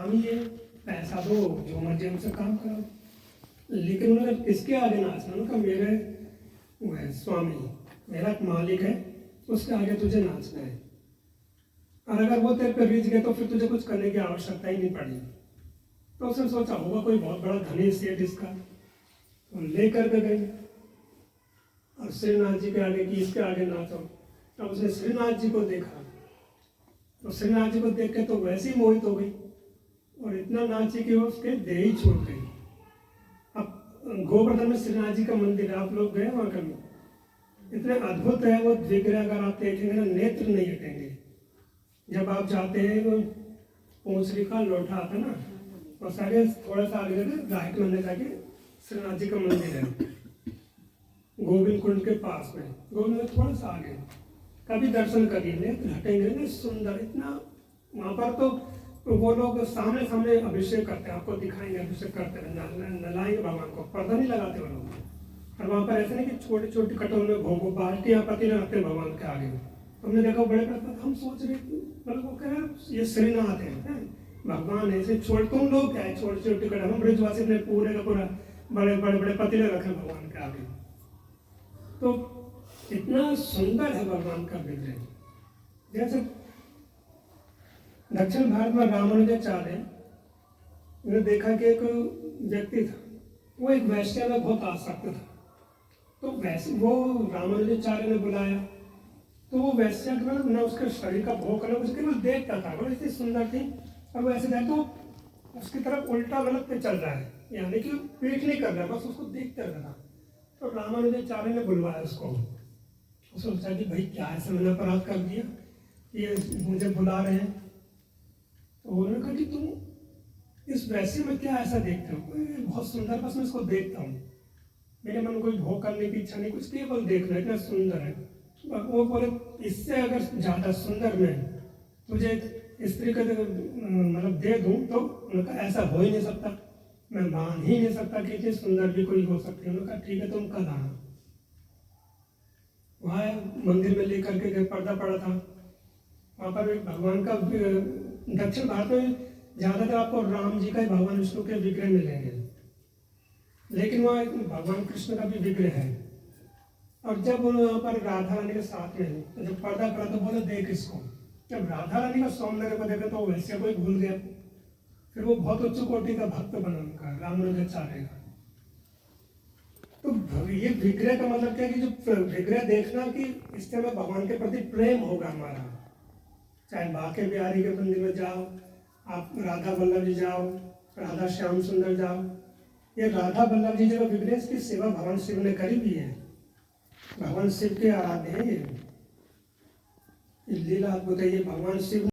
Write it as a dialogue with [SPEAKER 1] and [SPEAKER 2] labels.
[SPEAKER 1] काम ही है, पैसा दो जो मर्जी हमसे काम करो। लेकिन उन्होंने किसके आगे नाचना, उनका मेरे वो है स्वामी, मेरा मालिक है, उसके आगे तुझे नाचना है। और अगर वो तेरे पे रिझ गए तो फिर तुझे कुछ करने की आवश्यकता ही नहीं पड़ी। तो उसने सोचा होगा कोई बहुत बड़ा धनी सेठ इसका, तो लेकर के गई और श्रीनाथ जी के आगे कि इसके आगे नाचो। तब उसने श्रीनाथ जी को देखा, तो श्रीनाथ जी को देख के तो वैसे ही मोहित हो गई और इतना नाची कि उसके देह ही छूट गई। अब गोवर्धन में श्रीनाथ जी का मंदिर है, आप लोग गए वहाँ कभी? इतने अद्भुत है वो विग्रह, अगर आप देखेंगे ना नेत्र नहीं हटेंगे। जब आप जाते हैं तो पूंछरी का लोटा आता ना, और आगे थोड़ा सा आगे राइट में जाके श्रीनाथ जी का मंदिर है, गोविंद कुंड के पास में, गोविंद में थोड़ा सा आगे। कभी दर्शन करिए, नेत्र हटेंगे ना, सुंदर इतना। वहाँ पर तो वो लोग सामने सामने अभिषेक करते हैं, आपको दिखाएंगे अभिषेक करते हैं, नलाएंगे भगवान को, पर्दा नहीं लगाते वो लोग। और वहाँ पर ऐसे नहीं कि छोटी छोटी कटोरे में भोगो बाल्टी यहाँ पति रखते भगवान के आगे। हमने देखा बड़े बड़े, हम सोच रहे मतलब वो कह रहे ये श्रीनाथ है भगवान है, ऐसे छोड़ तुम लोग क्या है, छोटे छोटे कटोरे, हम ब्रजवासी ने पूरे का पूरा बड़े बड़े बड़े पतीले रखे भगवान के आगे। तो इतना सुंदर है भगवान का विग्रह। जैसे दक्षिण भारत में रामानुजाचार्य, उन्होंने देखा कि एक व्यक्ति था, वो एक वैश्य में बहुत आसक्त था। तो वैसे वो रामानुजाचार्य ने बुलाया, तो वो वैश्य न उसके शरीर का भोग करना, उसके केवल देखता था, वो इतनी सुंदर थी। और वो ऐसे तो उसकी तरफ उल्टा गलत पे चल रहा है, यानी कि पीठ नहीं कर रहा, बस उसको देखते रहा। तो रामानुजाचार्य ने बुलवाया उसको। उसने सोचा कि भाई क्या ऐसा मैंने अपराध कर दिया, ये मुझे बुला रहे हैं। तो उन्होंने कहा कि तुम इस वैसे में क्या ऐसा देखते हो? बहुत सुंदर, बस मैं इसको देखता हूँ, मेरे मन में कोई भोग करने की इच्छा नहीं, कुछ केवल देखना, इतना सुंदर है। वो बोले इससे अगर ज़्यादा सुंदर मैं तुझे स्त्री का मतलब दे दूँ तो उनका ऐसा हो ही नहीं सकता, मैं मान ही नहीं सकता कि इतनी सुंदर भी कोई हो सकती है। उन्होंने कहा ठीक है तुम कल आना। वहाँ मंदिर में लेकर के पर्दा पड़ा था, वहाँ पर एक भगवान का, दक्षिण भारत में ज़्यादातर आपको राम जी का ही, भगवान विष्णु के विग्रह मिलेंगे, लेकिन वहाँ एक भगवान कृष्ण का भी विग्रह है। और जब वहाँ पर राधा रानी के साथ में, तो जब पर्दा पड़ा तो बोले देख इसको। जब राधा रानी का सौंदर्य को देखा तो वैसे कोई भूल गया। फिर वो बहुत उच्च कोटि का भक्त बना उनका, रामानुजाचार्य का। तो ये विग्रह का मतलब क्या है कि जो विग्रह देखना कि इससे हमें भगवान के प्रति प्रेम होगा हमारा। चाहे बांके बिहारी के मंदिर में जाओ, आप राधा वल्लभ जी जाओ, राधा श्याम सुंदर जाओ, ये राधा वल्लभ जी का विग्रह की सेवा भगवान शिव ने करी भी है। भगवान शिव के आराध्य है ये लीला अद्भुत है। ये भगवान शिव